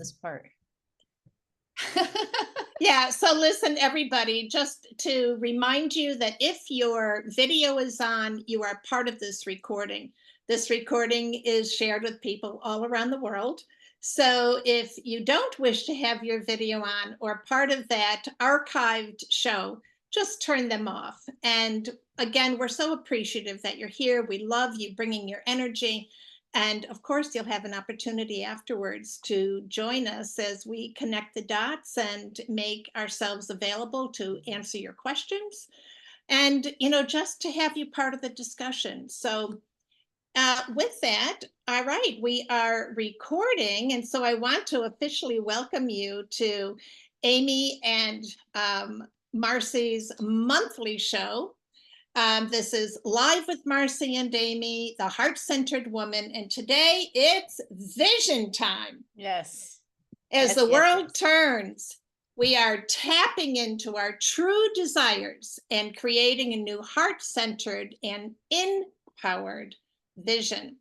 this part. Yeah, so listen, everybody, just to remind you that if your video is on, you are part of this recording. This recording is shared with people all around the world. So if you don't wish to have your video on or part of that archived show, just turn them off. And again, we're so appreciative that you're here. We love you bringing your energy. And of course, you'll have an opportunity afterwards to join us as we connect the dots and make ourselves available to answer your questions and, just to have you part of the discussion. So, with that, all right, we are recording. And so I want to officially welcome you to Amy and Marcy's monthly show. This is Live with Marcy and Amy, the Heart-Centered Woman. And today it's vision time. Yes. As Yes, the yes, world yes. turns, we are tapping into our true desires and creating a new heart-centered and empowered vision.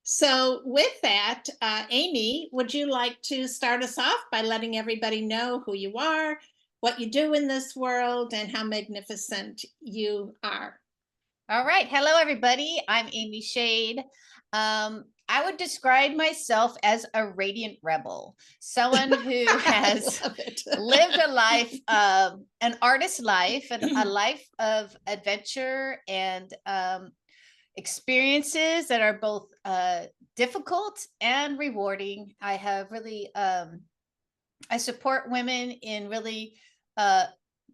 So with that, Amy, would you like to start us off by letting everybody know who you are, what you do in this world, and how magnificent you are? All right. Hello, everybody. I'm Amy Shade. I would describe myself as a radiant rebel, someone who I has love it. lived a life, an artist's life, and a life of adventure and experiences that are both difficult and rewarding. I have really, I support women in really uh,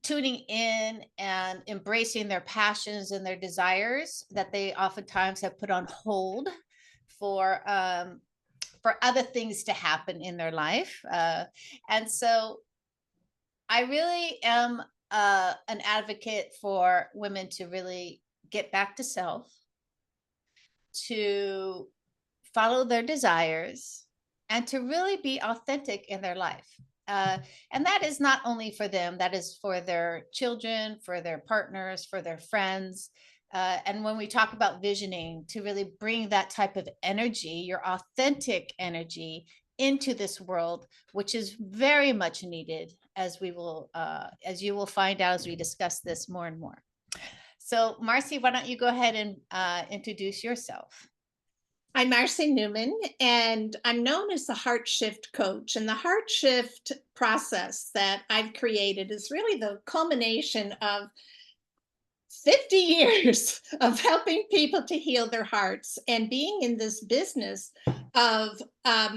tuning in and embracing their passions and their desires that they oftentimes have put on hold for other things to happen in their life. And so I really am an advocate for women to really get back to self, to follow their desires, and to really be authentic in their life. And that is not only for them, that is for their children, for their partners, for their friends. And when we talk about visioning, to really bring that type of energy, your authentic energy, into this world, which is very much needed, as as you will find out as we discuss this more and more. So, Marcy, why don't you go ahead and introduce yourself? I'm Marcy Newman, and I'm known as the Heart Shift Coach. And the Heart Shift process that I've created is really the culmination of 50 years of helping people to heal their hearts and being in this business of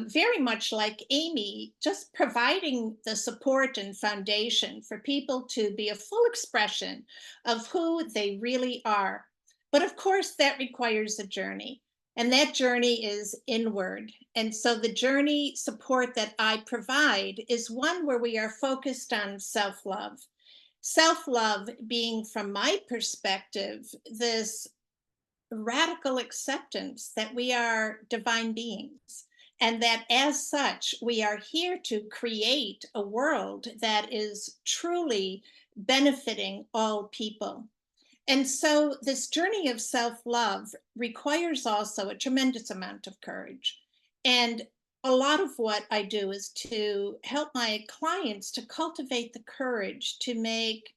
very much like Amy, just providing the support and foundation for people to be a full expression of who they really are. But of course, that requires a journey. And that journey is inward. And so the journey support that I provide is one where we are focused on self love. Self love being, from my perspective, this radical acceptance that we are divine beings and that as such, we are here to create a world that is truly benefiting all people. And so, this journey of self love requires also a tremendous amount of courage. And a lot of what I do is to help my clients to cultivate the courage to make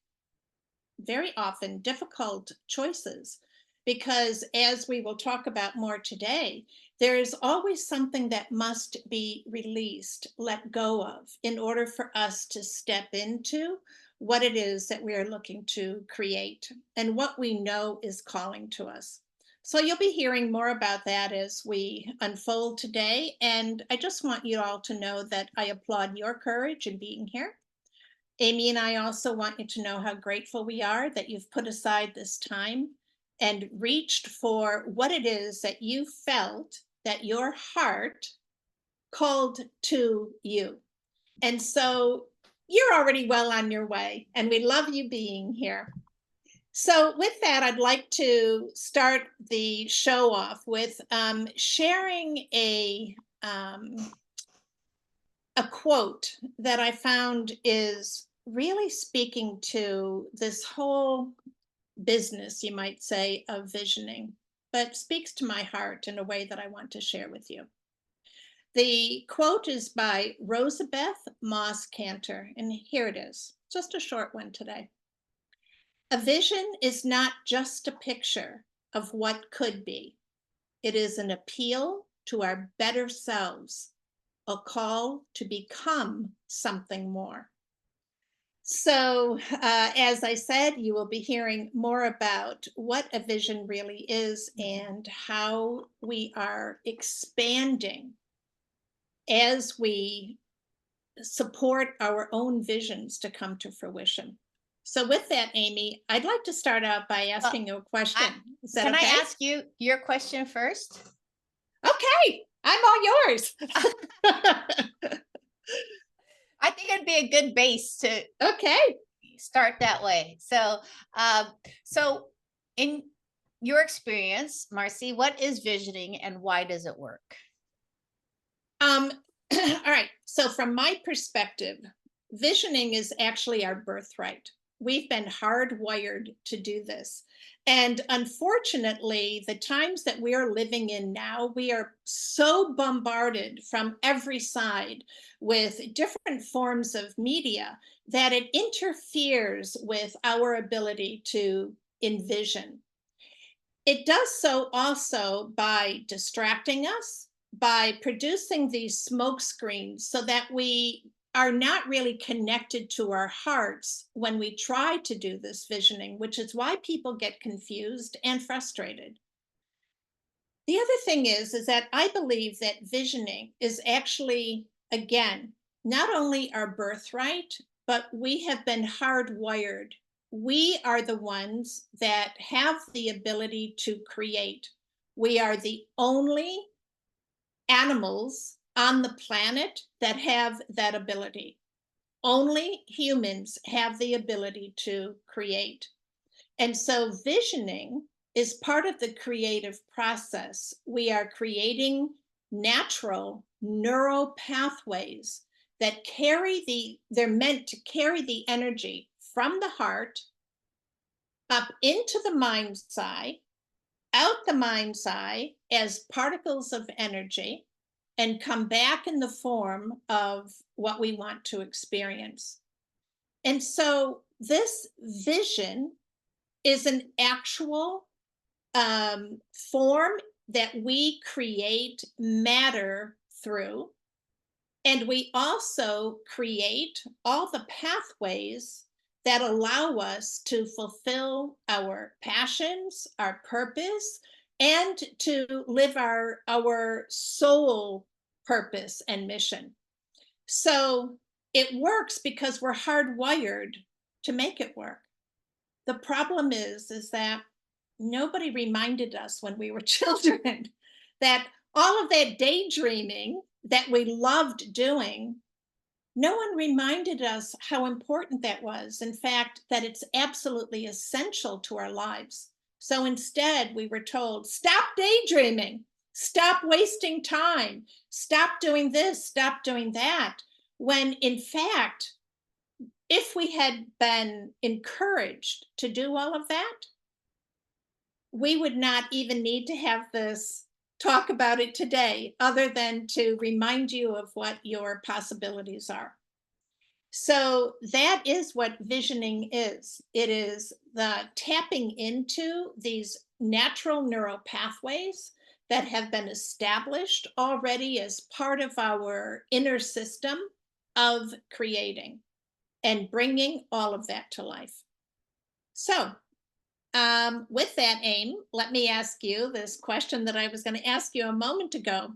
very often difficult choices. Because as we will talk about more today, there is always something that must be released, let go of, in order for us to step into what it is that we are looking to create and what we know is calling to us. So you'll be hearing more about that as we unfold today. And I just want you all to know that I applaud your courage in being here. Amy and I also want you to know how grateful we are that you've put aside this time and reached for what it is that you felt that your heart called to you. And so you're already well on your way, and we love you being here. So, with that, I'd like to start the show off with sharing a quote that I found is really speaking to this whole business, you might say, of visioning, but speaks to my heart in a way that I want to share with you. The quote is by Rosabeth Moss Cantor, and here it is, just a short one today. A vision is not just a picture of what could be, it is an appeal to our better selves, a call to become something more. So, as I said, you will be hearing more about what a vision really is and how we are expanding as we support our own visions to come to fruition. So, with that, Amy, I'd like to start out by Well, asking you a I, question. Is that can I okay? ask you your question first? Okay, I'm all yours. I think it'd be a good base to Okay. start that way. Um, so in your experience, Marcy, what is visioning and why does it work? Um, all right. So, from my perspective, visioning is actually our birthright. We've been hardwired to do this. And unfortunately, the times that we are living in now, we are so bombarded from every side with different forms of media that it interferes with our ability to envision. It does so also by distracting us, by producing these smoke screens so that we are not really connected to our hearts when we try to do this visioning, which is why people get confused and frustrated. The other thing is that I believe that visioning is actually, again, not only our birthright, but we have been hardwired. We are the ones that have the ability to create. We are the only animals on the planet that have that ability. Only humans have the ability to create. And so visioning is part of the creative process. We are creating natural neural pathways that they're meant to carry the energy from the heart up into the mind's eye, out the mind's eye as particles of energy, and come back in the form of what we want to experience. And so this vision is an actual form that we create matter through. And we also create all the pathways that allow us to fulfill our passions, our purpose, and to live our soul purpose and mission. So it works because we're hardwired to make it work. The problem is that nobody reminded us when we were children that all of that daydreaming that we loved doing, no one reminded us how important that was. In fact, that it's absolutely essential to our lives. So instead, we were told, stop daydreaming, stop wasting time, stop doing this, stop doing that. When in fact, if we had been encouraged to do all of that, we would not even need to have this talk about it today, other than to remind you of what your possibilities are. So that is what visioning is. It is the tapping into these natural neural pathways that have been established already as part of our inner system of creating and bringing all of that to life. So, with that aim, let me ask you this question that I was going to ask you a moment ago,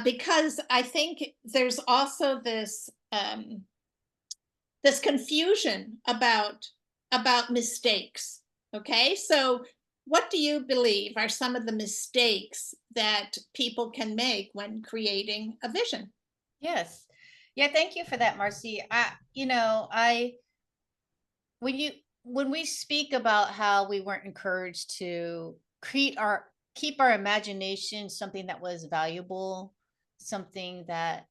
because I think there's also this confusion about mistakes. Okay, so what do you believe are some of the mistakes that people can make when creating a vision? Yes. Yeah, thank you for that, Marcy. I when you when we speak about how we weren't encouraged to keep our imagination something that was valuable, something that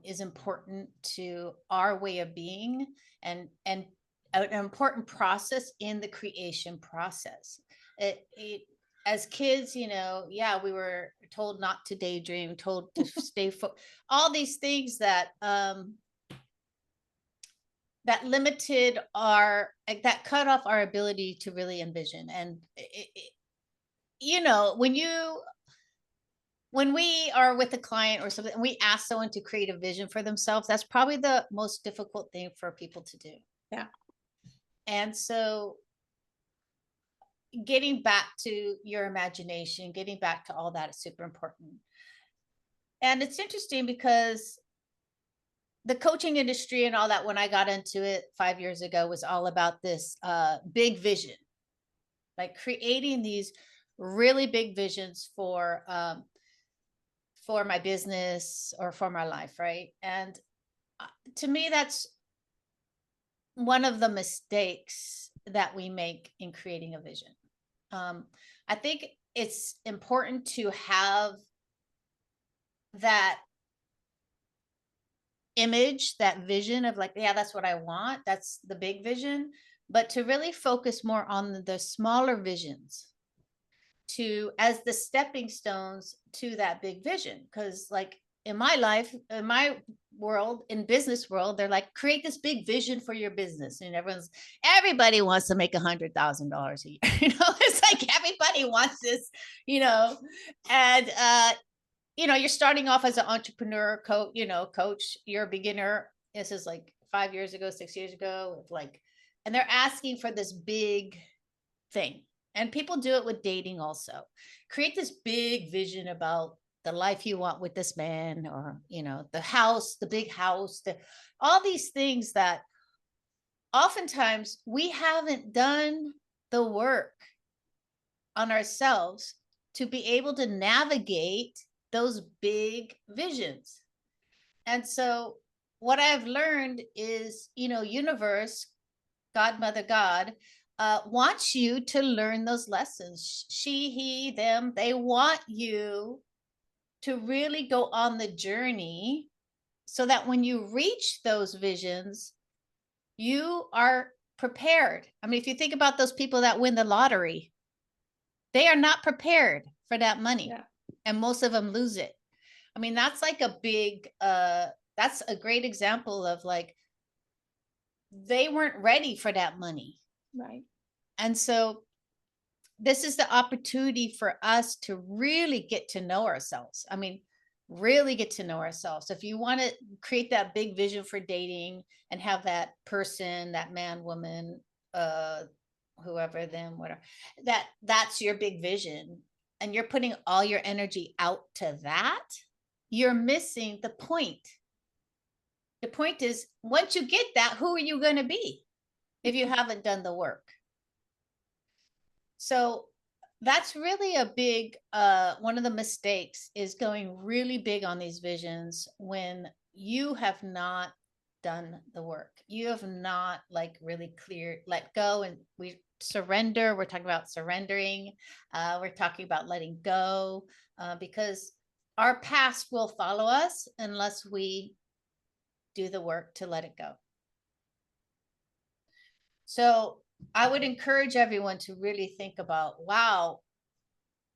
is important to our way of being, and an important process in the creation process. It as kids, yeah, we were told not to daydream, told to stay all these things that that limited our that cut off our ability to really envision. And you know, when we are with a client or something and we ask someone to create a vision for themselves, that's probably the most difficult thing for people to do. Yeah. And so getting back to your imagination, getting back to all that is super important. And it's interesting because the coaching industry and all that, when I got into it 5 years ago, was all about this big vision, like creating these really big visions for my business or for my life, right? And to me, that's one of the mistakes that we make in creating a vision. I think it's important to have that image, that vision of like, yeah, that's what I want. That's the big vision. But to really focus more on the smaller visions to as the stepping stones to that big vision. Because like in my life, in my world, in business world, they're like, create this big vision for your business. And everybody wants to make $100,000 a year. You know, it's like everybody wants this, you know, and you know, you're starting off as an entrepreneur coach, you know, coach, you're a beginner. This is like 5 years ago, 6 years ago, like, and they're asking for this big thing. And people do it with dating also. Create this big vision about the life you want with this man, or, you know, the house, the big house, all these things that oftentimes we haven't done the work on ourselves to be able to navigate those big visions. And so what I've learned is, you know, universe, God, Mother, God, wants you to learn those lessons. She, he, them, they want you to really go on the journey so that when you reach those visions, you are prepared. I mean, if you think about those people that win the lottery, they are not prepared for that money. Yeah. And most of them lose it. I mean, that's like a big, that's a great example of like, they weren't ready for that money. Right. And so this is the opportunity for us to really get to know ourselves. I mean, really get to know ourselves. If you want to create that big vision for dating and have that person, that man, woman, whoever, them, whatever, that's your big vision, and you're putting all your energy out to that, you're missing the point. The point is, once you get that, who are you going to be if you haven't done the work? So that's really a big one of the mistakes, is going really big on these visions when you have not done the work. You have not like really clear, let go, and we surrender. We're talking about surrendering. We're talking about letting go, because our past will follow us unless we do the work to let it go. So I would encourage everyone to really think about, wow,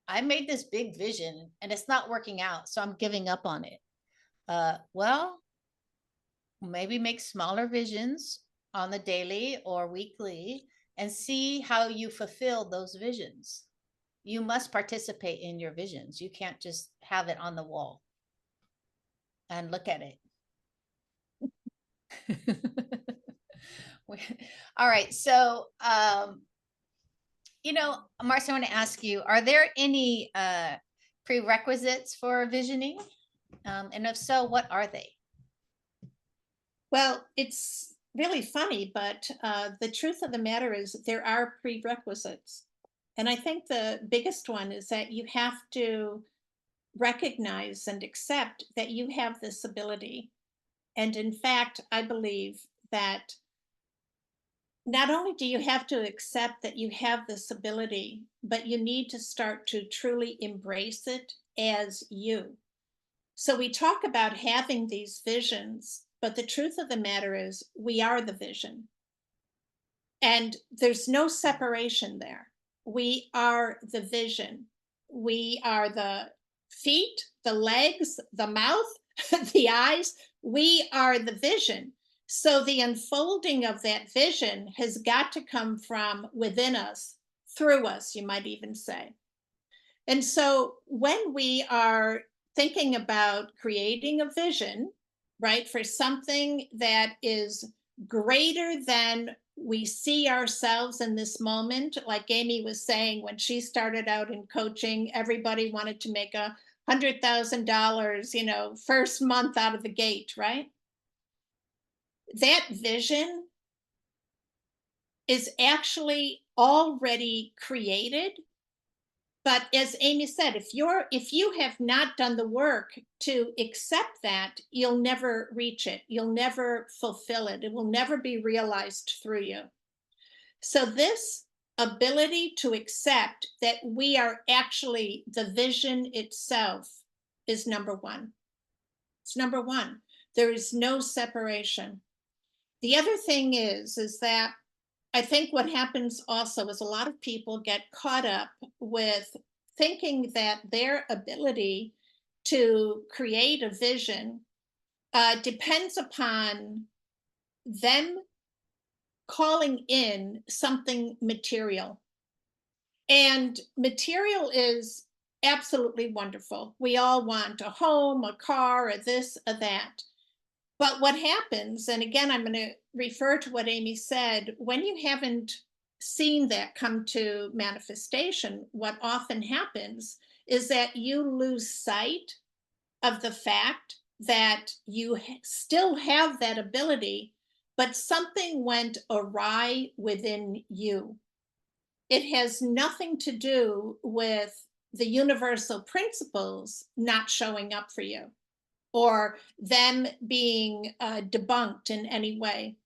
I made this big vision and it's not working out, so I'm giving up on it. Well, maybe make smaller visions on the daily or weekly and see how you fulfill those visions. You must participate in your visions. You can't just have it on the wall and look at it. All right. So, you know, Marcy, I want to ask you, are there any prerequisites for visioning? And if so, what are they? Well, it's really funny, but the truth of the matter is there are prerequisites. And I think the biggest one is that you have to recognize and accept that you have this ability. And in fact, I believe that not only do you have to accept that you have this ability, but you need to start to truly embrace it as you. So we talk about having these visions, but the truth of the matter is we are the vision. And there's no separation there. We are the vision. We are the feet, the legs, the mouth, the eyes. We are the vision. So the unfolding of that vision has got to come from within us, through us, you might even say. And so when we are thinking about creating a vision, right, for something that is greater than we see ourselves in this moment, like Amy was saying, when she started out in coaching, everybody wanted to make $100,000, first month out of the gate, right? That vision is actually already created. But as Amy said, if you have not done the work to accept that, you'll never reach it. You'll never fulfill it. It will never be realized through you. So this ability to accept that we are actually the vision itself is number one. It's number one. There is no separation. The other thing is that I think what happens also is a lot of people get caught up with thinking that their ability to create a vision depends upon them calling in something material. And material is absolutely wonderful. We all want a home, a car, or this, or that. But what happens, and again, I'm going to refer to what Amy said, when you haven't seen that come to manifestation, what often happens is that you lose sight of the fact that you still have that ability, but something went awry within you. It has nothing to do with the universal principles not showing up for you or them being debunked in any way.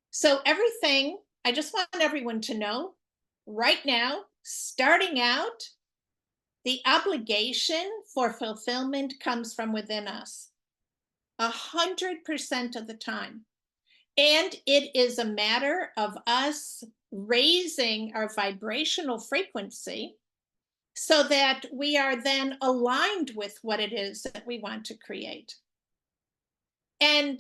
So, everything, I just want everyone to know right now, starting out, the obligation for fulfillment comes from within us 100% of the time. And it is a matter of us raising our vibrational frequency so that we are then aligned with what it is that we want to create. And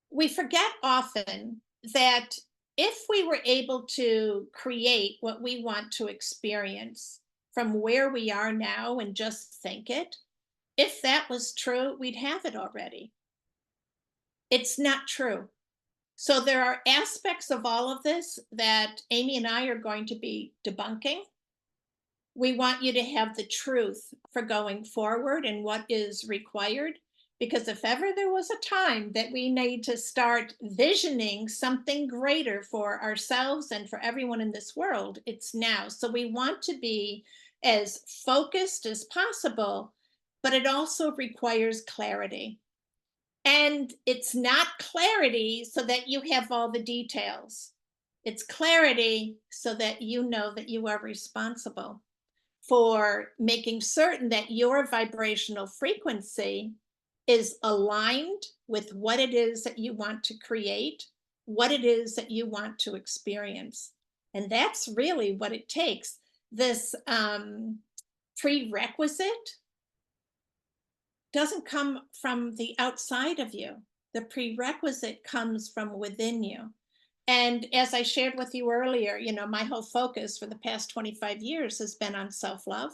we forget often that if we were able to create what we want to experience from where we are now and just think it, if that was true, we'd have it already. It's not true. So there are aspects of all of this that Amy and I are going to be debunking. We want you to have the truth for going forward and what is required. Because if ever there was a time that we need to start visioning something greater for ourselves and for everyone in this world, it's now. So we want to be as focused as possible, but it also requires clarity. And it's not clarity so that you have all the details. It's clarity so that you know that you are responsible for making certain that your vibrational frequency is aligned with what it is that you want to create, what it is that you want to experience. And that's really what it takes. This prerequisite doesn't come from the outside of you. The prerequisite comes from within you. And as I shared with you earlier, my whole focus for the past 25 years has been on self-love.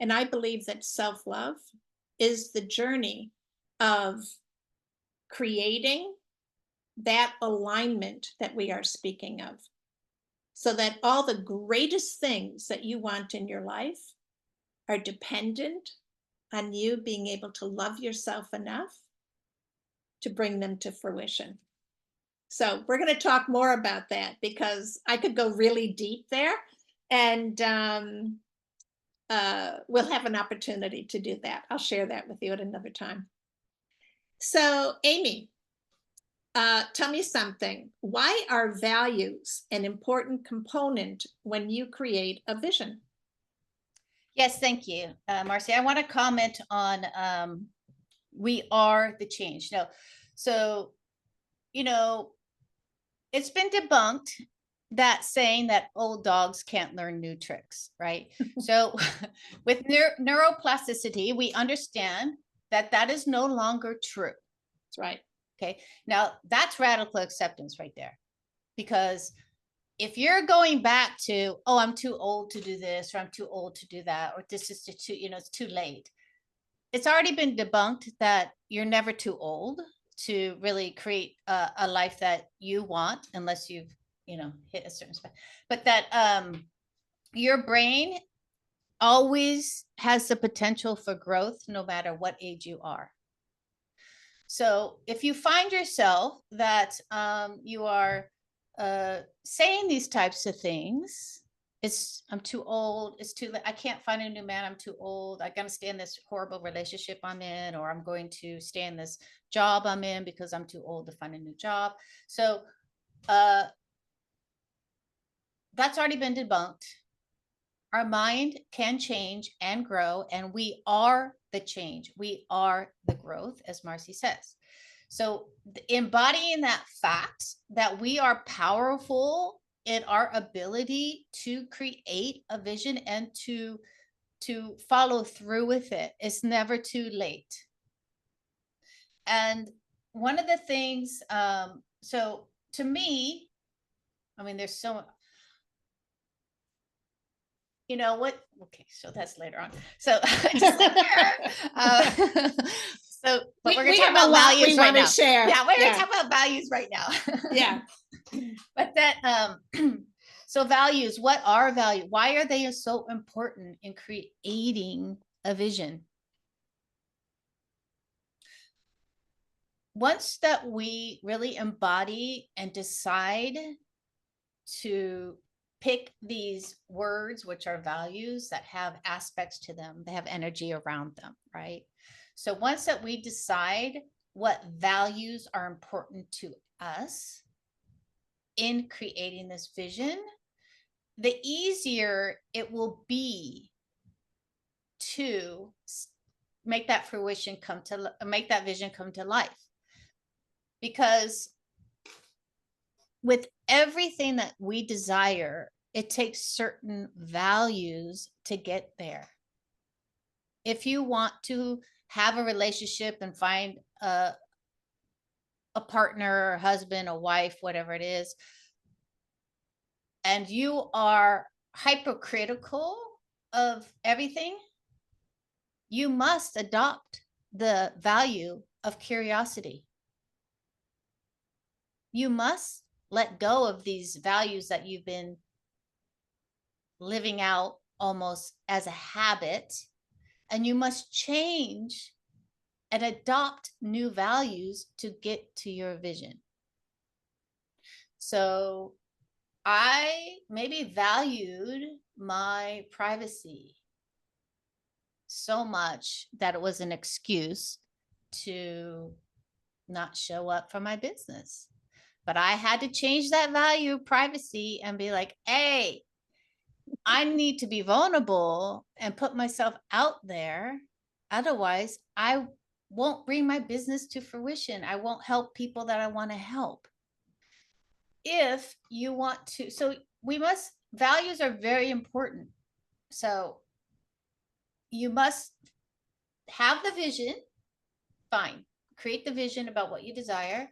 And I believe that self-love is the journey of creating that alignment that we are speaking of, so that all the greatest things that you want in your life are dependent on you being able to love yourself enough to bring them to fruition. So we're going to talk more about that because I could go really deep there, and we'll have an opportunity to do that. I'll share that with you at another time. So, Amy, tell me something. Why are values an important component when you create a vision? Yes, thank you, Marcy. I want to comment on we are the change. No, so it's been debunked that saying that old dogs can't learn new tricks, right? So with neuroplasticity, we understand that that is no longer true. That's right. Okay. Now that's radical acceptance right there. Because if you're going back to, oh, I'm too old to do this, or I'm too old to do that, or this is too, it's too late. It's already been debunked that you're never too old to really create a life that you want, unless you've, hit a certain spot. But that your brain always has the potential for growth no matter what age you are. So if you find yourself that you are saying these types of things, I'm too old, it's too late, I can't find a new man, I'm too old, I'm going to stay in this horrible relationship I'm in, or I'm going to stay in this job I'm in because I'm too old to find a new job. So that's already been debunked. Our mind can change and grow, and we are the change. We are the growth, as Marcy says. So embodying that fact that we are powerful in our ability to create a vision and to follow through with it. It's never too late. And one of the things, so to me, I mean, there's so, you know what? Okay, so that's later on. So just so, but we're going to talk about values right now. Share. Yeah, we're going to talk about values right now. Yeah. But that, so values, what are values? Why are they so important in creating a vision? Once that we really embody and decide to pick these words, which are values that have aspects to them, they have energy around them, right? So once that we decide what values are important to us in creating this vision, the easier it will be to make that fruition make that vision come to life. Because with everything that we desire, it takes certain values to get there. If you want to have a relationship and find a partner, a husband, a wife, whatever it is, and you are hypercritical of everything, you must adopt the value of curiosity. You must let go of these values that you've been living out almost as a habit, and you must change and adopt new values to get to your vision. So I maybe valued my privacy so much that it was an excuse to not show up for my business. But I had to change that value of privacy and be like, hey, I need to be vulnerable and put myself out there. Otherwise, I won't bring my business to fruition. I won't help people that I want to help. If you want to, so values are very important. So you must have the vision, fine, create the vision about what you desire,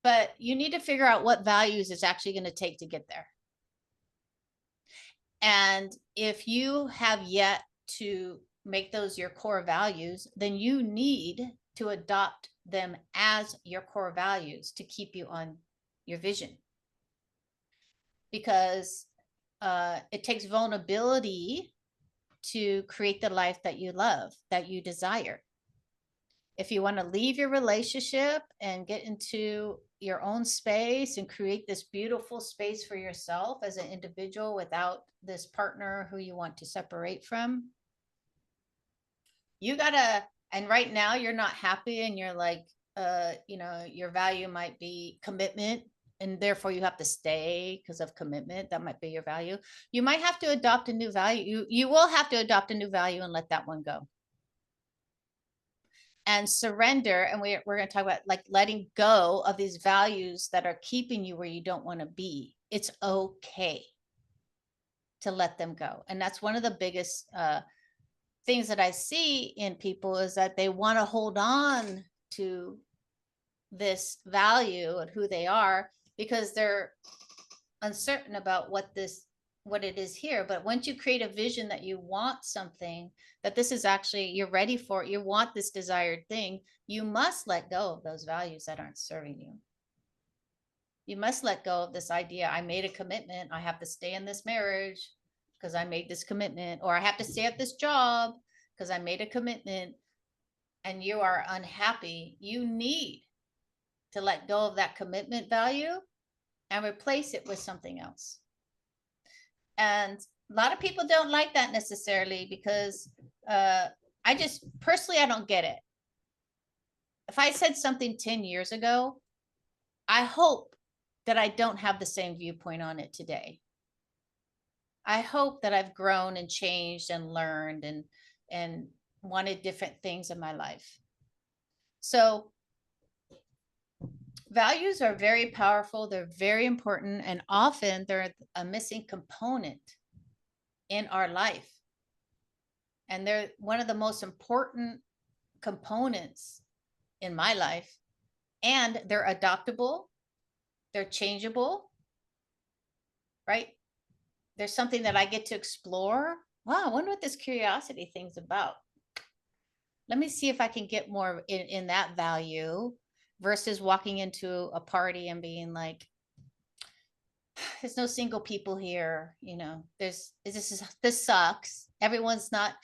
but you need to figure out what values it's actually going to take to get there. And if you have yet to make those your core values, then you need to adopt them as your core values to keep you on your vision. Because it takes vulnerability to create the life that you love, that you desire. If you want to leave your relationship and get into your own space and create this beautiful space for yourself as an individual without this partner who you want to separate from, you gotta, and right now you're not happy and you're like, your value might be commitment, and therefore you have to stay because of commitment. That might be your value. You might have to adopt a new value. You will have to adopt a new value and let that one go. And surrender. And we're going to talk about like letting go of these values that are keeping you where you don't want to be. It's okay to let them go. And that's one of the biggest things that I see in people is that they want to hold on to this value and who they are because they're uncertain about what it is here. But once you create a vision that you want something, that this is actually, you're ready for it, you want this desired thing, you must let go of those values that aren't serving you. You must let go of this idea, I made a commitment, I have to stay in this marriage because I made this commitment, or I have to stay at this job because I made a commitment, and you are unhappy. You need to let go of that commitment value and replace it with something else. And a lot of people don't like that necessarily because I just personally, I don't get it. If I said something 10 years ago, I hope that I don't have the same viewpoint on it today. I hope that I've grown and changed and learned and wanted different things in my life. So values are very powerful, they're very important, and often they're a missing component in our life. And they're one of the most important components in my life. And they're adoptable, they're changeable, right? There's something that I get to explore. Wow, I wonder what this curiosity thing's about. Let me see if I can get more in that value versus walking into a party and being like, there's no single people here, this sucks, everyone's not,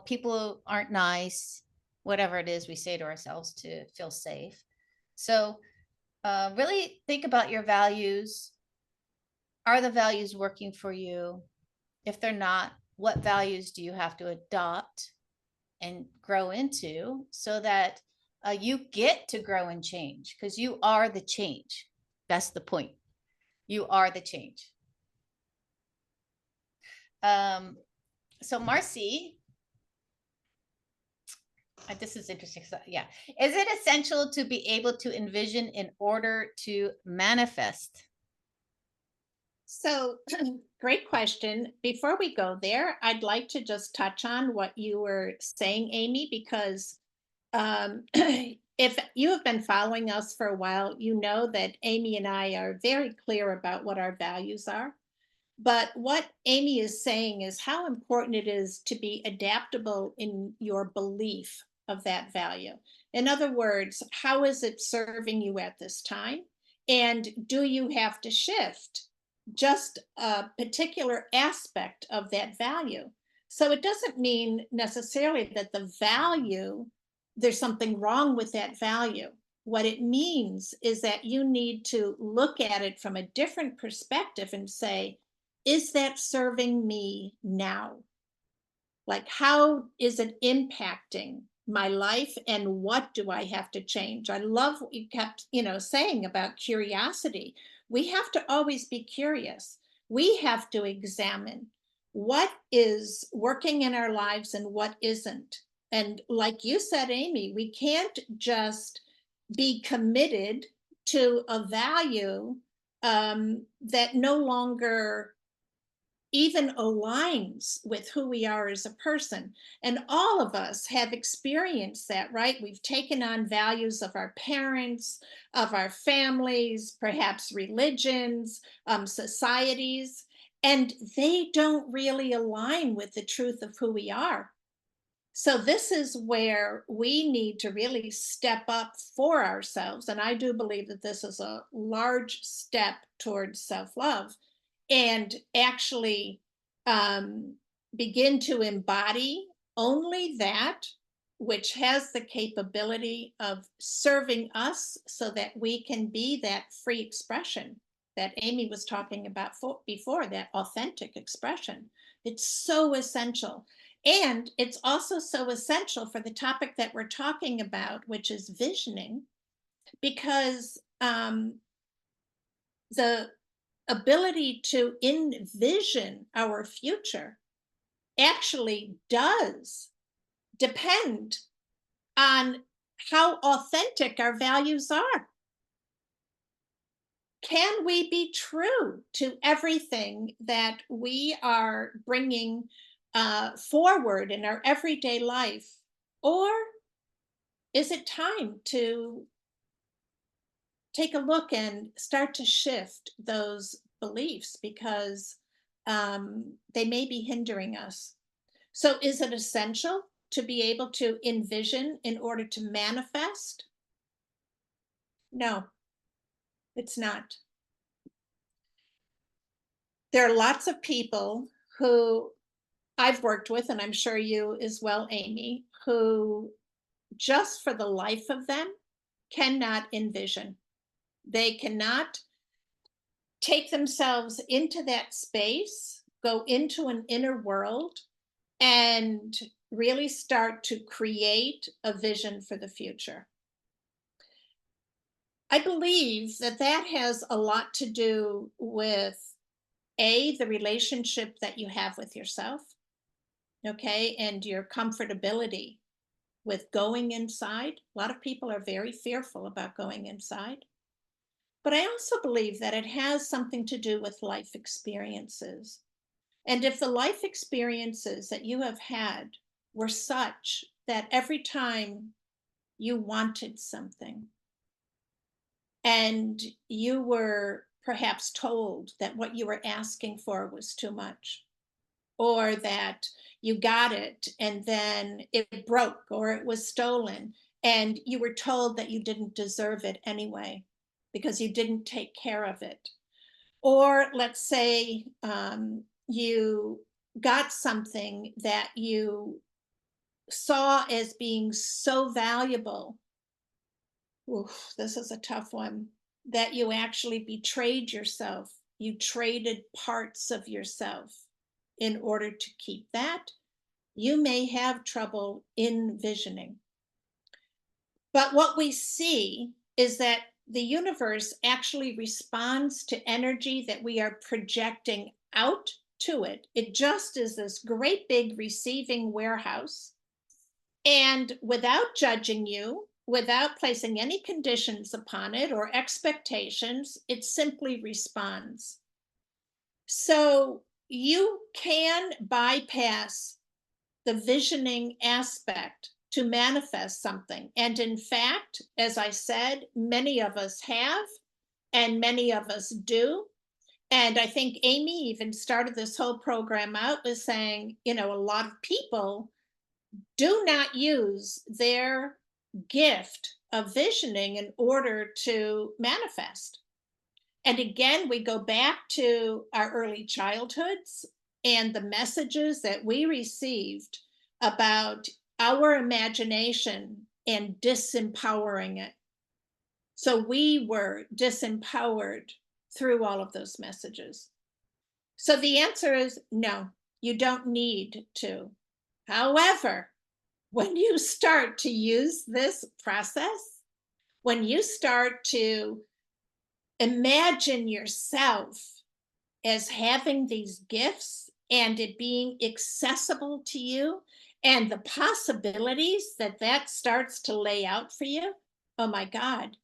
people aren't nice, whatever it is we say to ourselves to feel safe. So really think about your values. Are the values working for you? If they're not, what values do you have to adopt and grow into so that you get to grow and change? Because you are the change. That's the point. You are the change. So Marcy, this is interesting. So, yeah. Is it essential to be able to envision in order to manifest? So, great question. Before we go there, I'd like to just touch on what you were saying, Amy, because if you have been following us for a while, you know that Amy and I are very clear about what our values are. But what Amy is saying is how important it is to be adaptable in your belief of that value. In other words, how is it serving you at this time? And do you have to shift just a particular aspect of that value? So it doesn't mean necessarily that the value, there's something wrong with that value. What it means is that you need to look at it from a different perspective and say, is that serving me now? Like, how is it impacting my life and what do I have to change? I love what you kept, saying about curiosity. We have to always be curious. We have to examine what is working in our lives and what isn't. And like you said, Amy, we can't just be committed to a value that no longer even aligns with who we are as a person. And all of us have experienced that, right? We've taken on values of our parents, of our families, perhaps religions, societies, and they don't really align with the truth of who we are. So, this is where we need to really step up for ourselves. And I do believe that this is a large step towards self love and actually um, begin to embody only that which has the capability of serving us so that we can be that free expression that Amy was talking about before, that authentic expression. It's so essential. And it's also so essential for the topic that we're talking about, which is visioning, because the ability to envision our future actually does depend on how authentic our values are. can we be true to everything that we are bringing forward in our everyday life? Or is it time to take a look and start to shift those beliefs because they may be hindering us? So, is it essential to be able to envision in order to manifest? No, it's not. There are lots of people who I've worked with, and I'm sure you as well, Amy, who just for the life of them cannot envision. They cannot take themselves into that space, go into an inner world, and really start to create a vision for the future. I believe that that has a lot to do with the relationship that you have with yourself, okay, and your comfortability with going inside. A lot of people are very fearful about going inside. But I also believe that it has something to do with life experiences. And if the life experiences that you have had were such that every time you wanted something and you were perhaps told that what you were asking for was too much, or that you got it and then it broke or it was stolen, and you were told that you didn't deserve it anyway because you didn't take care of it. Or let's say you got something that you saw as being so valuable. Oof, this is a tough one. That you actually betrayed yourself. You traded parts of yourself in order to keep that. You may have trouble envisioning. But what we see is that the universe actually responds to energy that we are projecting out to it. It just is this great big receiving warehouse. And without judging you, without placing any conditions upon it or expectations, it simply responds. So you can bypass the visioning aspect to manifest something. And in fact, as I said, many of us have, and many of us do. And I think Amy even started this whole program out with saying, a lot of people do not use their gift of visioning in order to manifest. And again, we go back to our early childhoods and the messages that we received about our imagination and disempowering it. So we were disempowered through all of those messages. So the answer is no, you don't need to. However, when you start to use this process, when you start to imagine yourself as having these gifts and it being accessible to you and the possibilities that that starts to lay out for you, oh my God,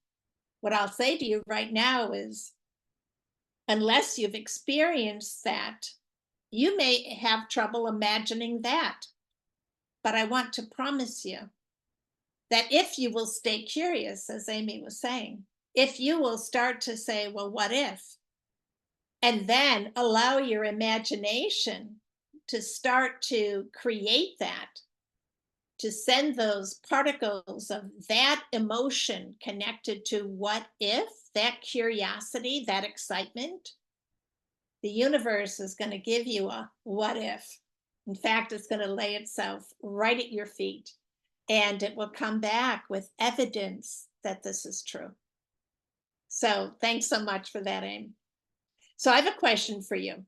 what I'll say to you right now is unless you've experienced that, you may have trouble imagining that. But I want to promise you that if you will stay curious, as Amy was saying, if you will start to say, well, what if? And then allow your imagination to start to create that, to send those particles of that emotion connected to what if, that curiosity, that excitement, the universe is going to give you a what if. In fact, it's going to lay itself right at your feet and it will come back with evidence that this is true. So thanks so much for that, Aim. So I have a question for you.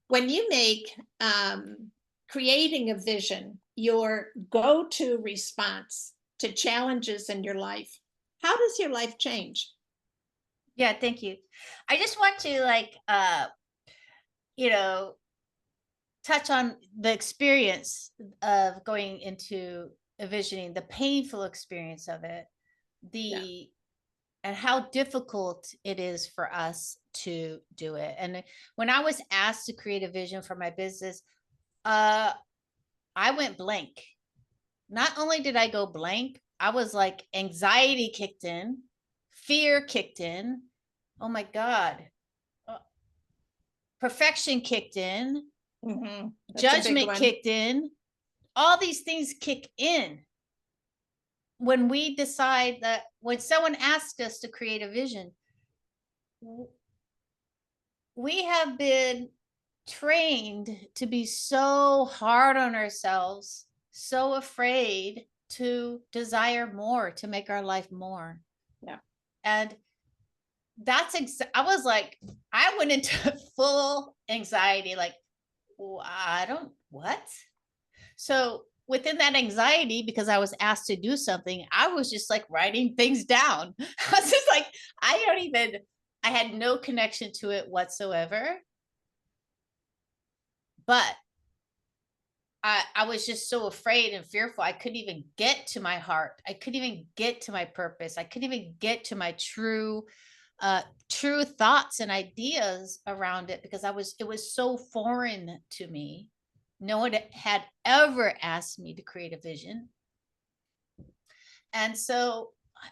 When you make creating a vision your go-to response to challenges in your life, how does your life change? Yeah, thank you. I just want to you know, touch on the experience of going into envisioning, the painful experience of it, Yeah. the and how difficult it is for us to do it. And when I was asked to create a vision for my business, uh, I went blank. Not only did I go blank, I was like anxiety kicked in, fear kicked in. Oh my God. uh, Perfection kicked in, That's a big judgment one. kicked in. All these things kick in when we decide that when someone asks us to create a vision, we have been trained to be so hard on ourselves, so afraid to desire more, to make our life more. Yeah. And I was like, I went into full anxiety, like, I don't, what? So within that anxiety, because I was asked to do something, I was just like writing things down. I was just like, I had no connection to it whatsoever. But I was just so afraid and fearful. I couldn't even get to my heart. I couldn't even get to my purpose. I couldn't even get to my true thoughts and ideas around it because it was so foreign to me. No one had ever asked me to create a vision. And so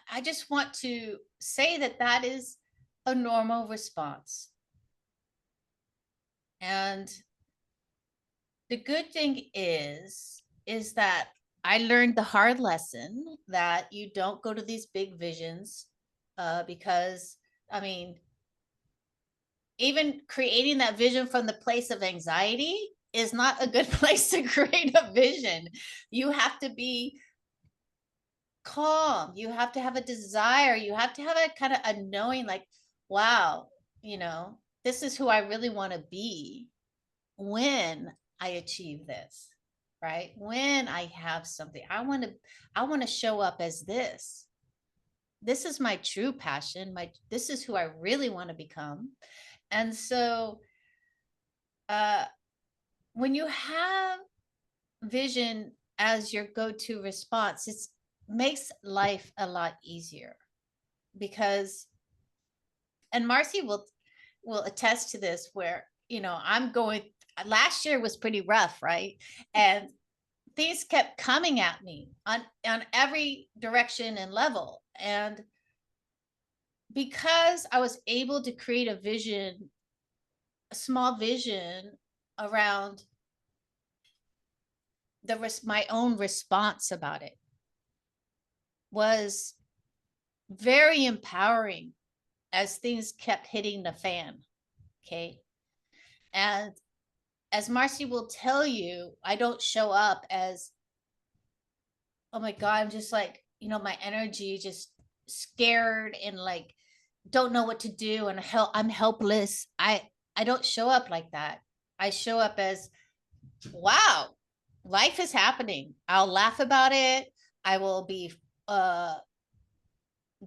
I just want to say that that is a normal response. And the good thing is that I learned the hard lesson that you don't go to these big visions because I mean, even creating that vision from the place of anxiety is not a good place to create a vision. You have to be calm. You have to have a desire. You have to have a kind of a knowing like, wow, this is who I really want to be when I achieve this, right? When I have something, I want to show up as this. This is my true passion. This is who I really want to become. And so uh when you have vision as your go-to response, it makes life a lot easier because and Marcy will attest to this where I'm going last year was pretty rough, right? And things kept coming at me on every direction and level. And because I was able to create a vision, a small vision around my own response about it was very empowering as things kept hitting the fan. Okay. And as Marcy will tell you, I don't show up as, oh my God, I'm just like, my energy just scared and like don't know what to do and I'm helpless. I don't show up like that. I show up as, wow, life is happening. I'll laugh about it. I will be the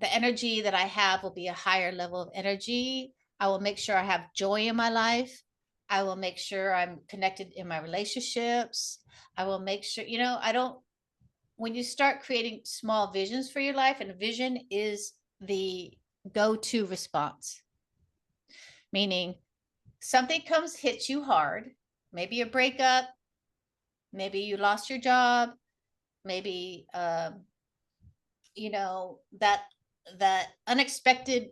energy that I have will be a higher level of energy. I will make sure I have joy in my life. I will make sure I'm connected in my relationships. I will make sure, I don't, when you start creating small visions for your life, and a vision is the go to response, meaning something hits you hard, maybe a breakup, maybe you lost your job, maybe, that unexpected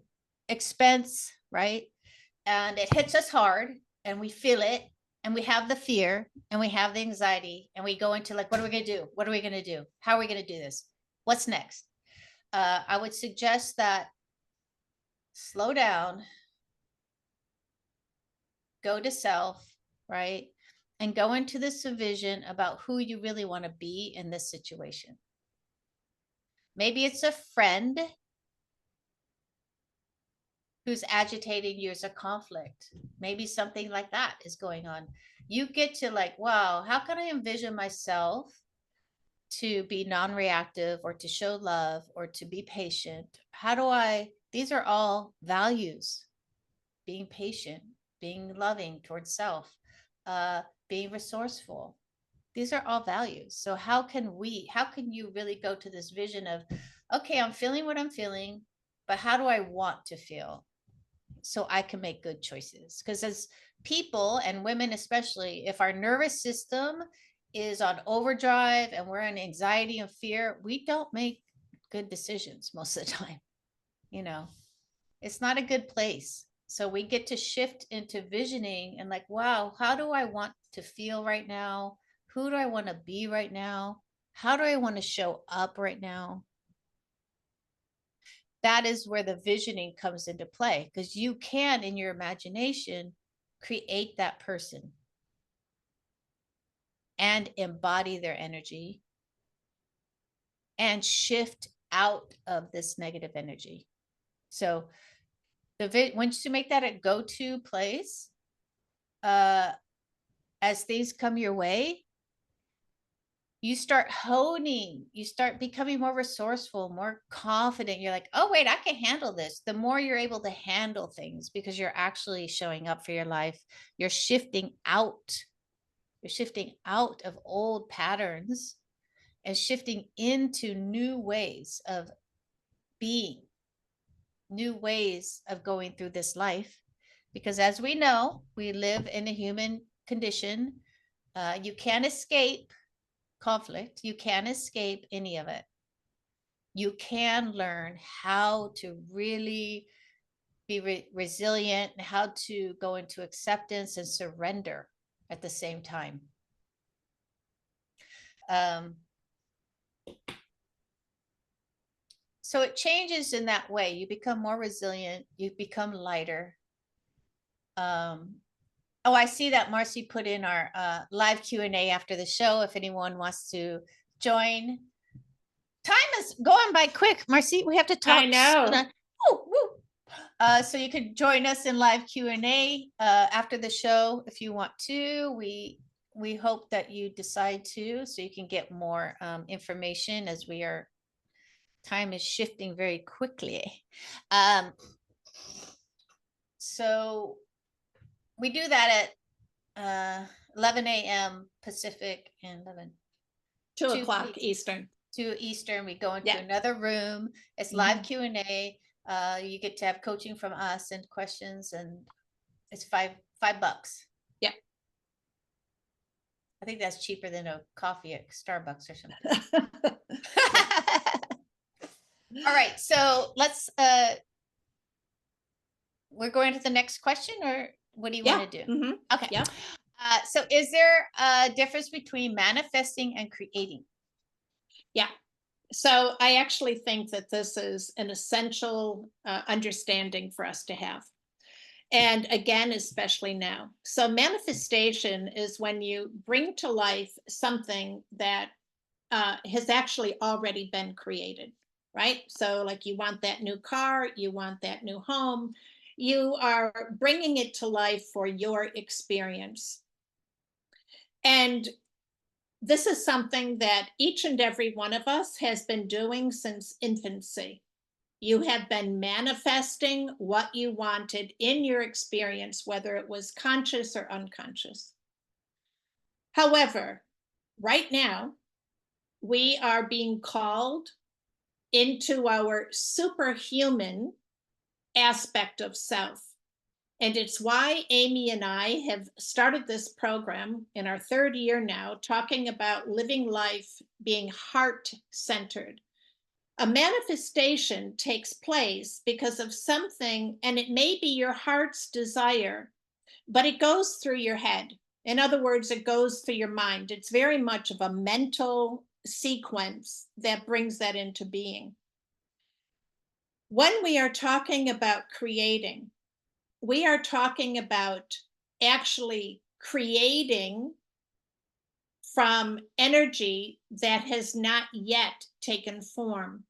expense, right? And it hits us hard and we feel it and we have the fear and we have the anxiety and we go into like, what are we going to do? What are we going to do? How are we going to do this? What's next? I would suggest that slow down, go to self, right? And go into this vision about who you really want to be in this situation. Maybe it's a friend who's agitating you as a conflict. Maybe something like that is going on. You get to like, wow, how can I envision myself to be non-reactive or to show love or to be patient? These are all values. Being patient, being loving towards self, being resourceful. These are all values. So how can you really go to this vision of, okay, I'm feeling what I'm feeling, but how do I want to feel so I can make good choices? Because as people, and women especially, if our nervous system is on overdrive and we're in anxiety and fear, we don't make good decisions most of the time. You know, it's not a good place. So we get to shift into visioning and like, wow, how do I want to feel right now? Who do I want to be right now? How do I want to show up right now? That is where the visioning comes into play, because you can, in your imagination, create that person and embody their energy and shift out of this negative energy. So once you make that a go-to place, as things come your way, you start honing, you start becoming more resourceful, more confident. You're like, oh, wait, I can handle this. The more you're able to handle things because you're actually showing up for your life, you're shifting out. You're shifting out of old patterns and shifting into new ways of being, new ways of going through this life. Because as we know, we live in a human condition. You can't escape conflict. You can't escape any of it. You can learn how to really be resilient, how to go into acceptance and surrender at the same time. So it changes in that way. You become more resilient. You become lighter. Oh, I see that Marcy put in our live Q&A after the show. If anyone wants to join. Time is going by quick, Marcy. We have to talk. I know. So you could join us in live Q&A after the show if you want to. We hope that you decide to, so you can get more information, as time is shifting very quickly. So we do that at 11 a.m. Pacific and 2 o'clock Eastern. 2 Eastern. We go into Yeah. another room. It's live Q&A. You get to have coaching from us and questions, and it's $5. Yeah. I think that's cheaper than a coffee at Starbucks or something. All right, so let's we're going to the next question, or what do you want to do? Okay. Yeah. So is there a difference between manifesting and creating? Yeah. So I actually think that this is an essential understanding for us to have. And again, especially now. So manifestation is when you bring to life something that has actually already been created, right? So like you want that new car, you want that new home, you are bringing it to life for your experience. And this is something that each and every one of us has been doing since infancy. You have been manifesting what you wanted in your experience, whether it was conscious or unconscious. However, right now, we are being called into our superhuman aspect of self. And it's why Amy and I have started this program in our 3rd year now, talking about living life being heart-centered. A manifestation takes place because of something, and it may be your heart's desire, but it goes through your head. In other words, it goes through your mind. It's very much of a mental sequence that brings that into being. When we are talking about creating, we are talking about actually creating from energy that has not yet taken form.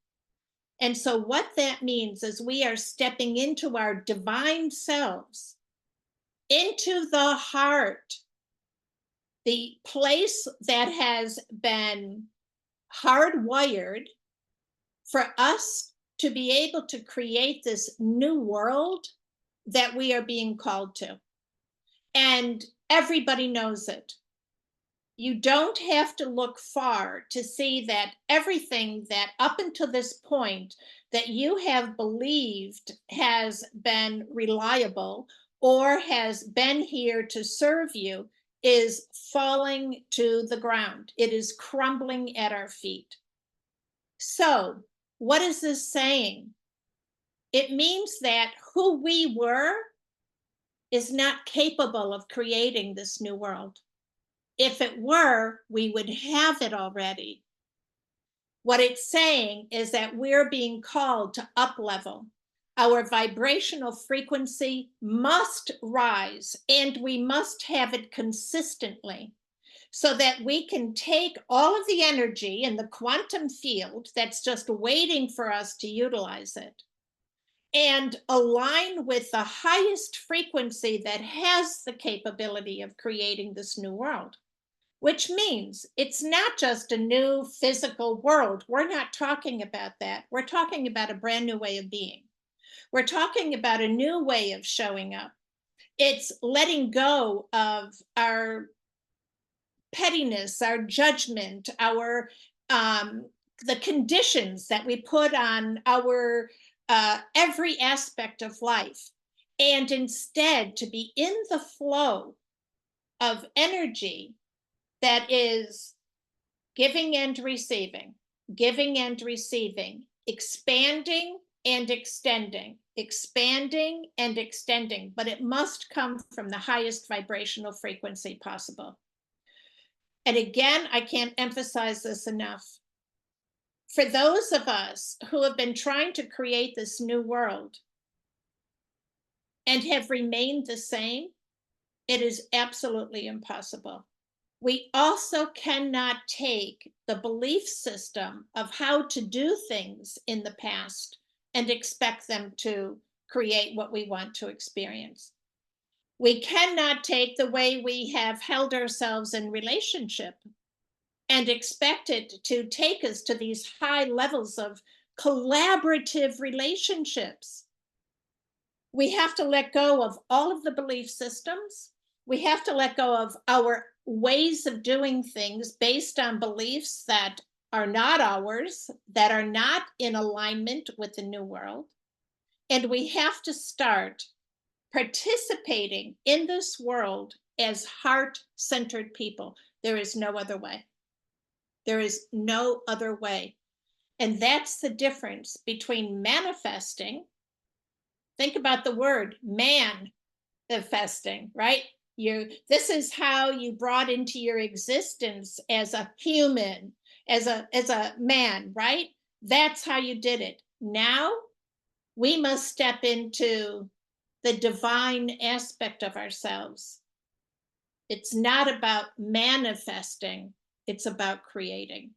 And so what that means is we are stepping into our divine selves, into the heart, the place that has been hardwired for us to be able to create this new world that we are being called to. And everybody knows it. You don't have to look far to see that everything that up until this point that you have believed has been reliable or has been here to serve you is falling to the ground. It is crumbling at our feet. So, what is this saying? It means that who we were is not capable of creating this new world. If it were, we would have it already. What it's saying is that we're being called to up level. Our vibrational frequency must rise, and we must have it consistently so that we can take all of the energy in the quantum field that's just waiting for us to utilize it and align with the highest frequency that has the capability of creating this new world. Which means it's not just a new physical world. We're not talking about that. We're talking about a brand new way of being. We're talking about a new way of showing up. It's letting go of our pettiness, our judgment, our the conditions that we put on our every aspect of life, and instead to be in the flow of energy that is giving and receiving, expanding and extending, expanding and extending, but it must come from the highest vibrational frequency possible. And again, I can't emphasize this enough. For those of us who have been trying to create this new world and have remained the same, it is absolutely impossible. We also cannot take the belief system of how to do things in the past and expect them to create what we want to experience. We cannot take the way we have held ourselves in relationship and expect it to take us to these high levels of collaborative relationships. We have to let go of all of the belief systems. We have to let go of our ways of doing things based on beliefs that are not ours, that are not in alignment with the new world. And we have to start participating in this world as heart-centered people. There is no other way. There is no other way. And that's the difference between manifesting. Think about the word manifesting, right? This is how you brought into your existence as a human, as a man, right? That's how you did it. Now we must step into the divine aspect of ourselves. It's not about manifesting, it's about creating.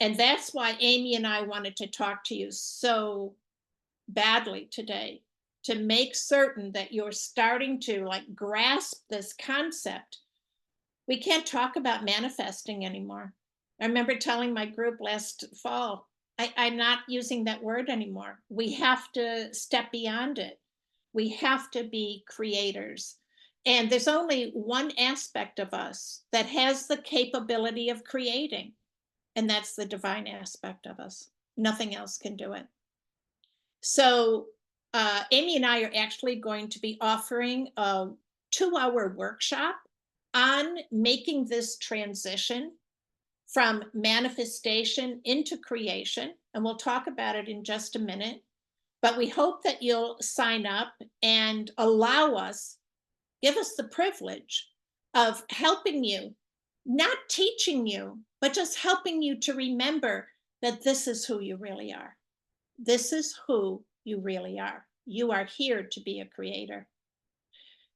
And that's why Amy and I wanted to talk to you so badly today, to make certain that you're starting to like grasp this concept. We can't talk about manifesting anymore. I remember telling my group last fall, I'm not using that word anymore. We have to step beyond it. We have to be creators. And there's only one aspect of us that has the capability of creating, and that's the divine aspect of us. Nothing else can do it. So Amy and I are actually going to be offering a 2-hour workshop on making this transition from manifestation into creation. And we'll talk about it in just a minute. But we hope that you'll sign up and allow us, give us the privilege of helping you, not teaching you, but just helping you to remember that this is who you really are. This is who you really are. You are here to be a creator.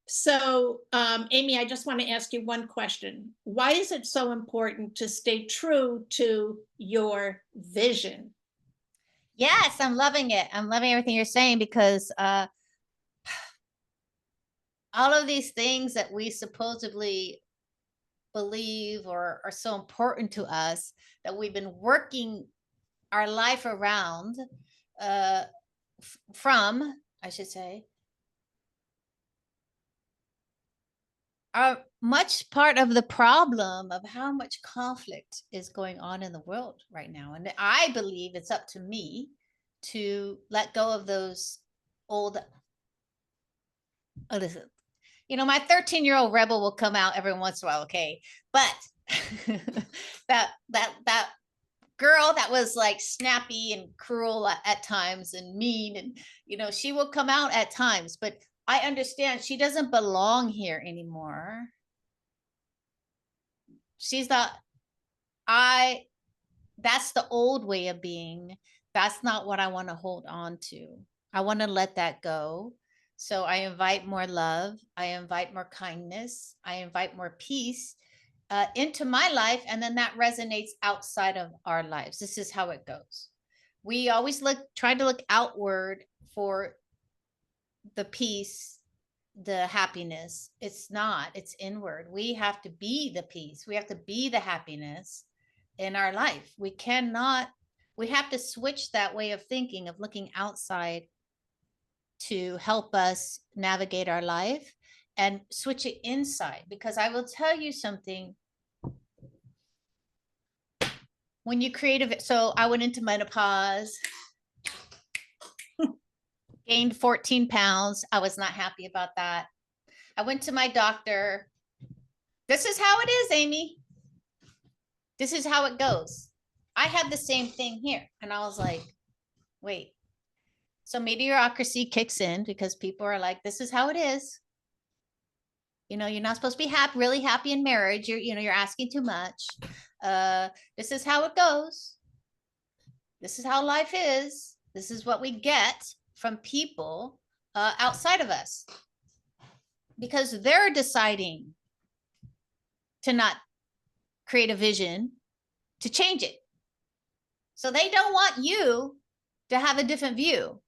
So, Amy, I just want to ask you one question. Why is it so important to stay true to your vision? Yes, I'm loving it. I'm loving everything you're saying because all of these things that we supposedly believe or are so important to us that we've been working our life around uh, from, I should say, are much part of the problem of how much conflict is going on in the world right now. And I believe it's up to me to let go of those old, listen, my 13-year-old rebel will come out every once in a while, okay? But that girl that was like snappy and cruel at times and mean, and she will come out at times, but I understand she doesn't belong here anymore. She's not, I that's the old way of being. That's not what I want to hold on to. I want to let that go. So I invite more love. I invite more kindness. I invite more peace into my life. And then that resonates outside of our lives. This is how it goes. We always try to look outward for the peace, the happiness. It's not, it's inward. We have to be the peace. We have to be the happiness in our life. We have to switch that way of thinking, of looking outside to help us navigate our life, and switch it inside. Because I will tell you something, when you create so I went into menopause, gained 14 pounds. I was not happy about that. I went to my doctor. This is how it is, Amy. This is how it goes. I had the same thing here. And I was like, wait. So mediocrity kicks in because people are like, this is how it is. You're not supposed to be happy, really happy in marriage. You're asking too much. This is how it goes. This is how life is. This is what we get from people outside of us, because they're deciding to not create a vision to change it. So they don't want you to have a different view.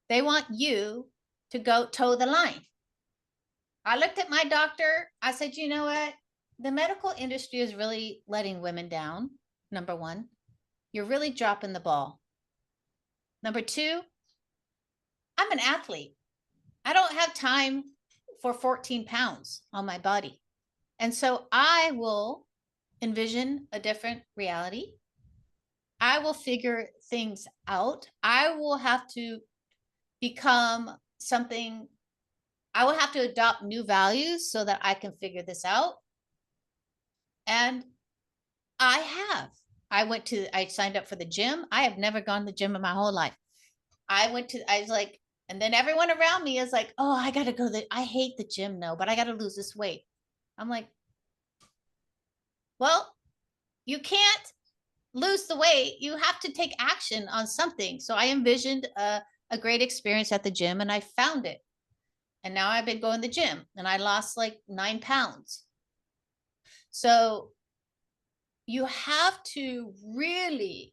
They want you to go toe the line. I looked at my doctor. I said, you know what? The medical industry is really letting women down. Number one, you're really dropping the ball. Number two, I'm an athlete. I don't have time for 14 pounds on my body. And so I will envision a different reality. I will figure things out. I will have to become something. I will have to adopt new values so that I can figure this out. And I have. I signed up for the gym. I have never gone to the gym in my whole life. I was like, and then everyone around me is like, oh, I got to go. I hate the gym, no, but I got to lose this weight. I'm like, well, you can't lose the weight. You have to take action on something. So I envisioned a great experience at the gym, and I found it. And now I've been going to the gym, and I lost like 9 pounds. So you have to really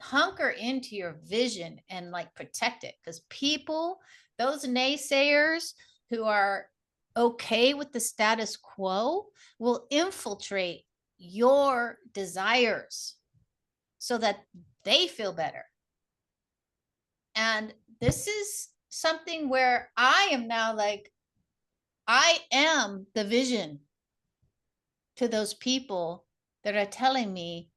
hunker into your vision and like protect it, because people, those naysayers who are okay with the status quo, will infiltrate your desires so that they feel better. And this is something where I am now like, I am the vision to those people that are telling me,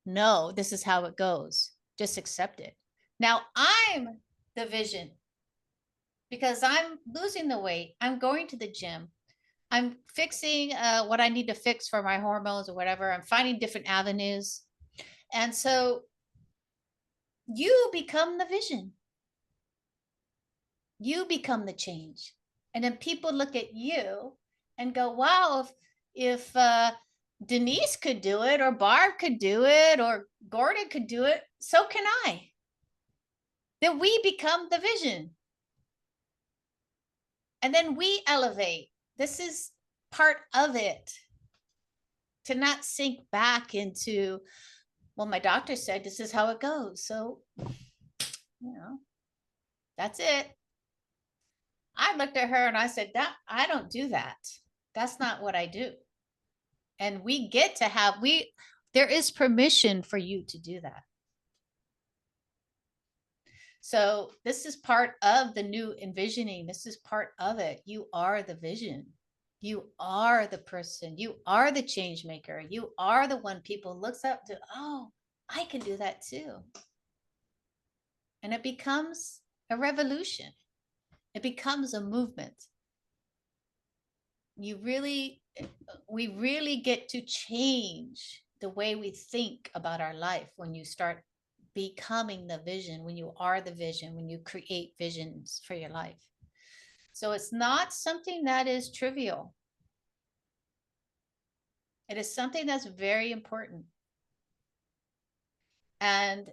no, this is how it goes. Just accept it. Now I'm the vision because I'm losing the weight. I'm going to the gym. I'm fixing what I need to fix for my hormones or whatever. I'm finding different avenues. And so you become the vision. You become the change. And then people look at you and go, wow, if Denise could do it, or Barb could do it, or Gordon could do it, so can I. Then we become the vision. And then we elevate. This is part of it. To not sink back into, well, my doctor said this is how it goes. So, that's it. I looked at her and I said, I don't do that. That's not what I do. And we get to have, there is permission for you to do that. So this is part of the new envisioning. This is part of it. You are the vision. You are the person. You are the change maker. You are the one people looks up to. Oh, I can do that too. And it becomes a revolution. It becomes a movement. You really, we really get to change the way we think about our life when you start becoming the vision, when you are the vision, when you create visions for your life. So it's not something that is trivial. It is something that's very important. And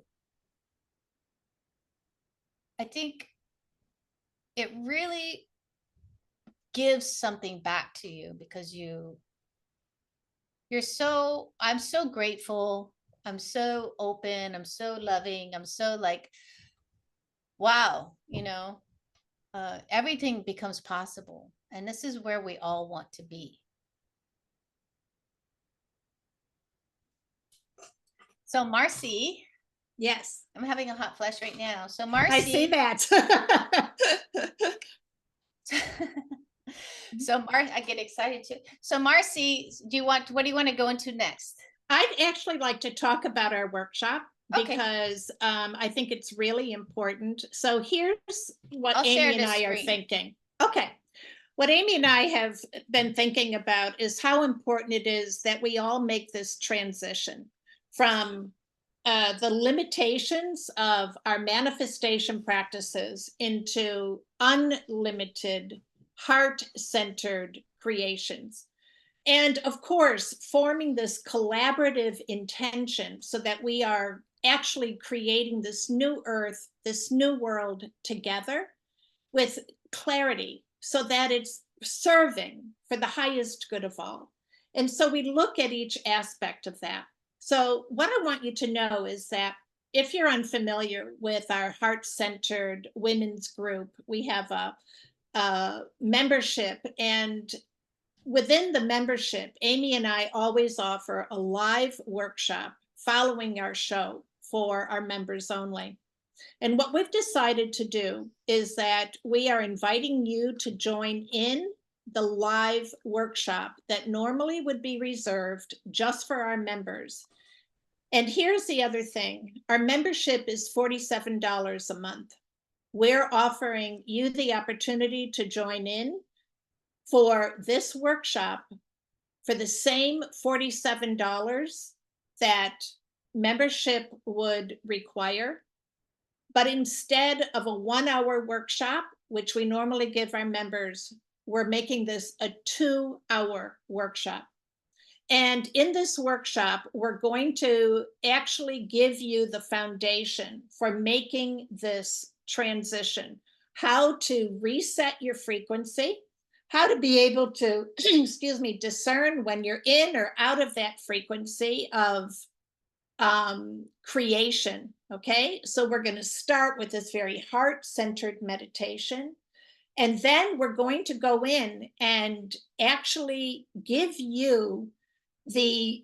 I think it really gives something back to you because I'm so grateful. I'm so open. I'm so loving. I'm so like, wow, everything becomes possible. And this is where we all want to be. So, Marcy, Yes, I'm having a hot flash right now. So, I see Marcy, that. I get excited too. So, Marcy, what do you want to go into next? I'd actually like to talk about our workshop Okay, because I think it's really important. So here's what I'll share Amy and this I are screen. thinking. Okay. What Amy and I have been thinking about is how important it is that we all make this transition from the limitations of our manifestation practices into unlimited, heart centered creations. And of course, forming this collaborative intention so that we are actually creating this new earth, this new world together with clarity so that it's serving for the highest good of all. And so we look at each aspect of that. So, what I want you to know is that if you're unfamiliar with our heart centered women's group, we have a membership, and within the membership, Amy and I always offer a live workshop following our show for our members only. And what we've decided to do is that we are inviting you to join in the live workshop that normally would be reserved just for our members. And here's the other thing, our membership is $47 a month. We're offering you the opportunity to join in for this workshop for the same $47 that membership would require. But instead of a 1 hour workshop, which we normally give our members, we're making this a 2 hour workshop. And in this workshop, we're going to actually give you the foundation for making this transition, how to reset your frequency, how to be able to, excuse me, discern when you're in or out of that frequency of creation. Okay, so we're going to start with this very heart centered meditation. And then we're going to go in and actually give you the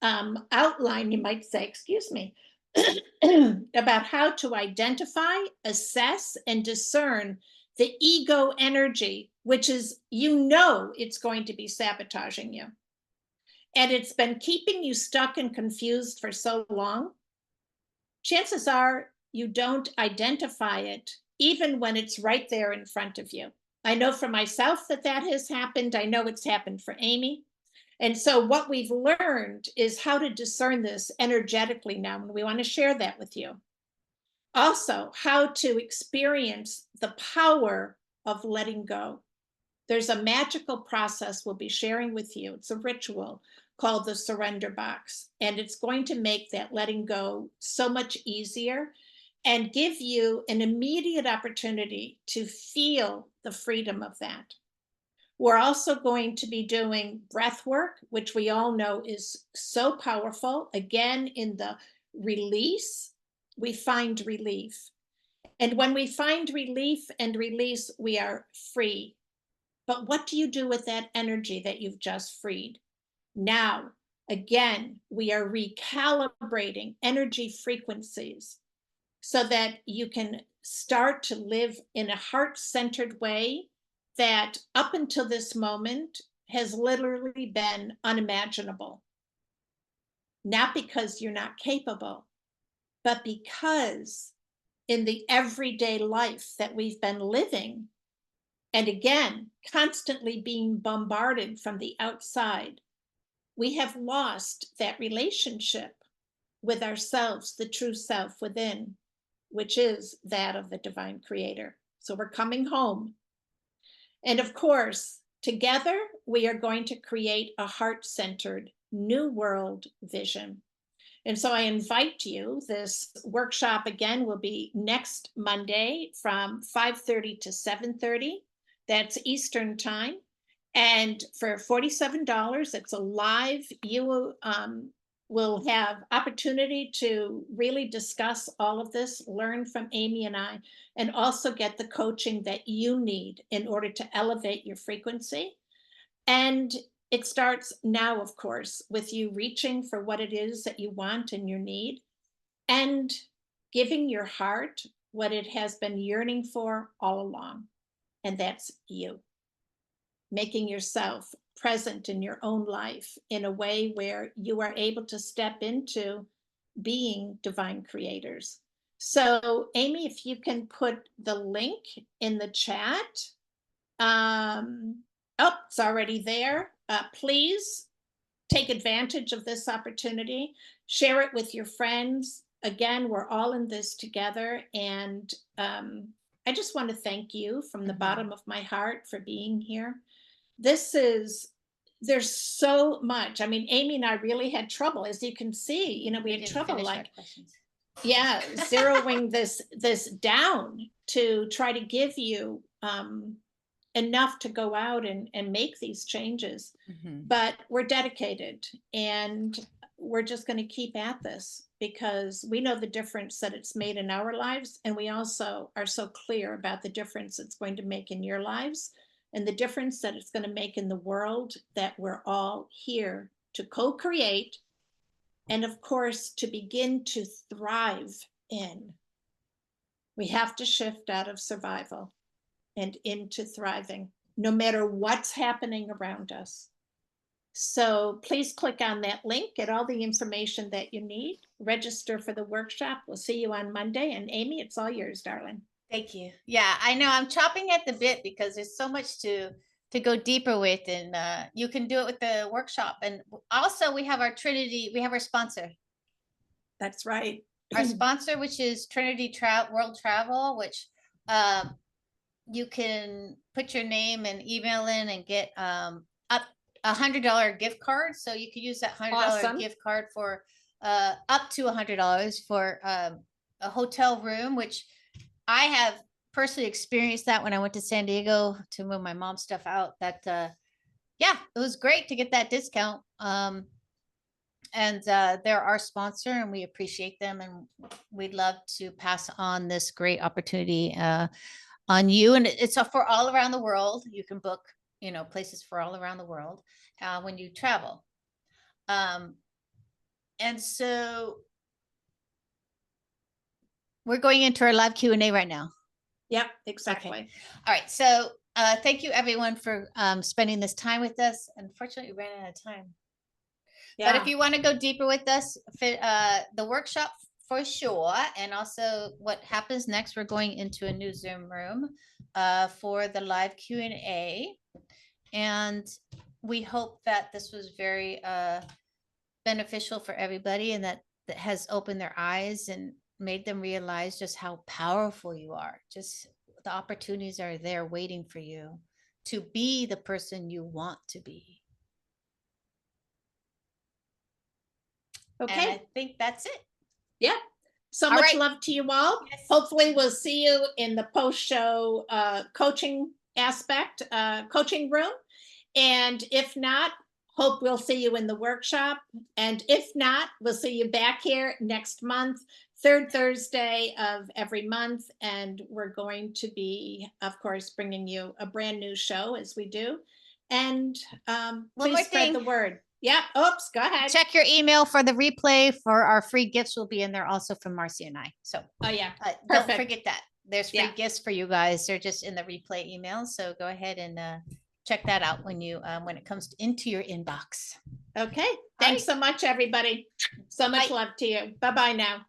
outline, you might say, excuse me, about how to identify, assess, and discern the ego energy, which is, it's going to be sabotaging you. And it's been keeping you stuck and confused for so long. Chances are you don't identify it even when it's right there in front of you. I know for myself that has happened. I know it's happened for Amy. And so what we've learned is how to discern this energetically now, and we want to share that with you. Also, how to experience the power of letting go. There's a magical process we'll be sharing with you. It's a ritual called the surrender box, and it's going to make that letting go so much easier and give you an immediate opportunity to feel the freedom of that. We're also going to be doing breath work, which we all know is so powerful. Again, in the release, we find relief. And when we find relief and release, we are free. But what do you do with that energy that you've just freed? Now, again, we are recalibrating energy frequencies so that you can start to live in a heart-centered way that up until this moment has literally been unimaginable. Not because you're not capable, but because in the everyday life that we've been living, and again, constantly being bombarded from the outside, we have lost that relationship with ourselves, the true self within, which is that of the divine creator. So we're coming home. And of course, together, we are going to create a heart centered new world vision. And so I invite you, this workshop again will be next Monday from 5:30 to 7:30. That's Eastern time. And for $47, it's a live, you will have opportunity to really discuss all of this, learn from Amy and I, and also get the coaching that you need in order to elevate your frequency. And it starts now, of course, with you reaching for what it is that you want and you need, and giving your heart what it has been yearning for all along. And that's you. Making yourself present in your own life in a way where you are able to step into being divine creators. So, Amy, if you can put the link in the chat. Oh, it's already there. Please take advantage of this opportunity. Share it with your friends. Again, we're all in this together. And I just want to thank you from the bottom of my heart for being here. There's so much. I mean, Amy and I really had trouble, as you can see, we had trouble zeroing this down to try to give you enough to go out and make these changes. But we're dedicated, and we're just going to keep at this because we know the difference that it's made in our lives. And we also are so clear about the difference it's going to make in your lives and the difference that it's going to make in the world that we're all here to co-create. And of course, to begin to thrive in. We have to shift out of survival and into thriving, no matter what's happening around us. So please click on that link, get all the information that you need, register for the workshop. We'll see you on Monday. And Amy, it's all yours, darling. Thank you. Yeah, I know I'm chopping at the bit because there's so much to go deeper with, and you can do it with the workshop. And also we have our Trinity, we have our sponsor. That's right. Our sponsor, which is Trinity World Travel, which you can put your name and email in and get up $100 gift card. So you could use that $100 gift card for up to $100 for a hotel room, which I have personally experienced that when I went to San Diego to move my mom's stuff out. That yeah, it was great to get that discount. And they're our sponsor, and we appreciate them, and we'd love to pass on this great opportunity on you. And it's for all around the world. You can book, places for all around the world when you travel. And so we're going into our live Q&A right now. Yep, exactly. Okay. All right. So thank you everyone for spending this time with us. Unfortunately, we ran out of time. Yeah. But if you want to go deeper with us, the workshop for sure. And also what happens next, we're going into a new Zoom room for the live Q&A. And we hope that this was very beneficial for everybody, and that has opened their eyes and made them realize just how powerful you are. Just the opportunities are there waiting for you to be the person you want to be. Okay. And I think that's it. Yeah. So much love to you all. Yes. Hopefully we'll see you in the post-show coaching aspect, coaching room. And if not, hope we'll see you in the workshop. And if not, we'll see you back here next month, third Thursday of every month. And we're going to be, of course, bringing you a brand new show as we do. And please spread the word. Yeah. Oops. Go ahead. Check your email for the replay for our free gifts. Will be in there also from Marcy and I. So, oh yeah, don't forget that. There's free Yeah. gifts for you guys. They're just in the replay email. So go ahead and check that out when it comes into your inbox. Okay. Thanks so much, everybody. So much Bye. love to you. Bye-bye now.